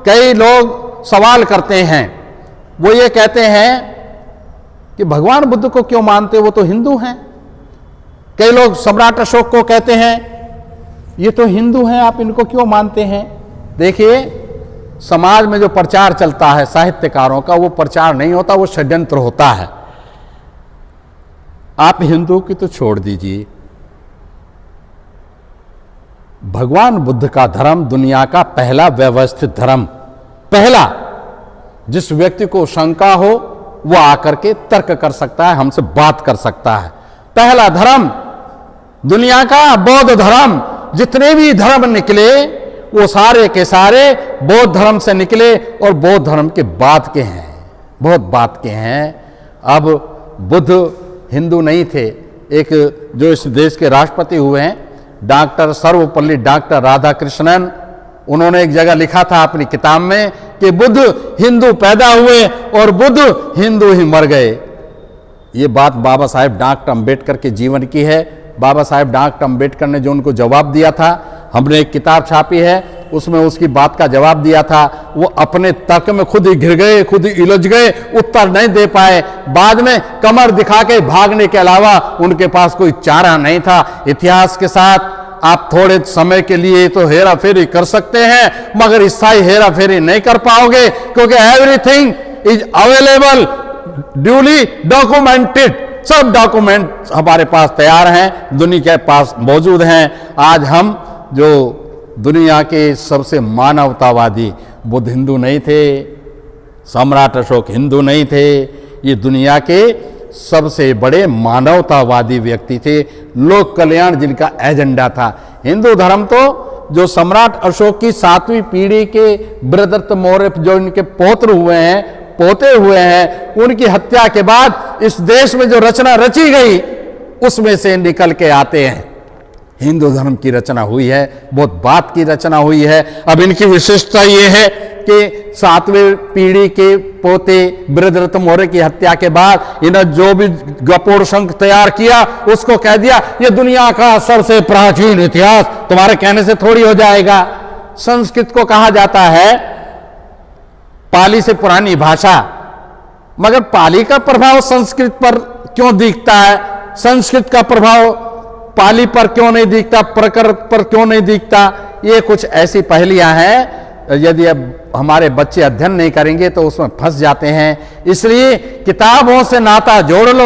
कई लोग सवाल करते हैं, वो ये कहते हैं कि भगवान बुद्ध को क्यों मानते हो, वो तो हिंदू हैं। कई लोग सम्राट अशोक को कहते हैं ये तो हिंदू हैं, आप इनको क्यों मानते हैं। देखिए, समाज में जो प्रचार चलता है साहित्यकारों का, वो प्रचार नहीं होता, वो षड्यंत्र होता है। आप हिंदू की तो छोड़ दीजिए, भगवान बुद्ध का धर्म दुनिया का पहला व्यवस्थित धर्म, पहला जिस व्यक्ति को शंका हो वो आकर के तर्क कर सकता है, हमसे बात कर सकता है। पहला धर्म दुनिया का बौद्ध धर्म, जितने भी धर्म निकले वो सारे के सारे बौद्ध धर्म से निकले और बौद्ध धर्म के बाद के हैं, बहुत बाद के हैं। अब बुद्ध हिंदू नहीं थे। एक जो इस देश के राष्ट्रपति हुए हैं, डॉक्टर सर्वपल्ली डॉक्टर राधाकृष्णन, उन्होंने एक जगह लिखा था अपनी किताब में कि बुद्ध हिंदू पैदा हुए और बुद्ध हिंदू ही मर गए। ये बात बाबा साहेब डॉक्टर अंबेडकर के जीवन की है। बाबा साहेब डॉक्टर अंबेडकर ने जो उनको जवाब दिया था, हमने एक किताब छापी है, उसमें उसकी बात का जवाब दिया था। वो अपने तर्क में खुद ही घिर गए, खुद ही उलझ गए, उत्तर नहीं दे पाए। बाद में कमर दिखा के भागने के अलावा उनके पास कोई चारा नहीं था। इतिहास के साथ आप थोड़े समय के लिए तो हेरा फेरी कर सकते हैं, मगर स्थायी हेरा फेरी नहीं कर पाओगे, क्योंकि everything is available, duly documented. सब डॉक्यूमेंट हमारे पास तैयार हैं, दुनिया के पास मौजूद हैं। आज हम जो दुनिया के सबसे मानवतावादी, बुद्ध हिंदू नहीं थे, सम्राट अशोक हिंदू नहीं थे, ये दुनिया के सबसे बड़े मानवतावादी व्यक्ति थे, लोक कल्याण जिनका एजेंडा था। हिंदू धर्म तो जो सम्राट अशोक की 7वीं पीढ़ी के बृहदत्त मौर्य, जो इनके पोते हुए हैं, उनकी हत्या के बाद इस देश में जो रचना रची गई उसमें से निकल के आते हैं। हिंदू धर्म की रचना हुई है, बहुत बात की रचना हुई है। अब इनकी विशिष्टता ये है कि 7वीं पीढ़ी के पोते बृहदत्त मौर्य की हत्या के बाद इन्होंने जो भी गपोड़ शंख तैयार किया उसको कह दिया ये दुनिया का सबसे प्राचीन इतिहास, तुम्हारे कहने से थोड़ी हो जाएगा। संस्कृत को कहा जाता है पाली से पुरानी भाषा, मगर पाली का प्रभाव संस्कृत पर क्यों दिखता है, संस्कृत का प्रभाव पाली पर क्यों नहीं दिखता, प्रकृत पर क्यों नहीं दिखता। ये कुछ ऐसी पहेलियां हैं, यदि अब हमारे बच्चे अध्ययन नहीं करेंगे तो उसमें फंस जाते हैं। इसलिए किताबों से नाता जोड़ लो।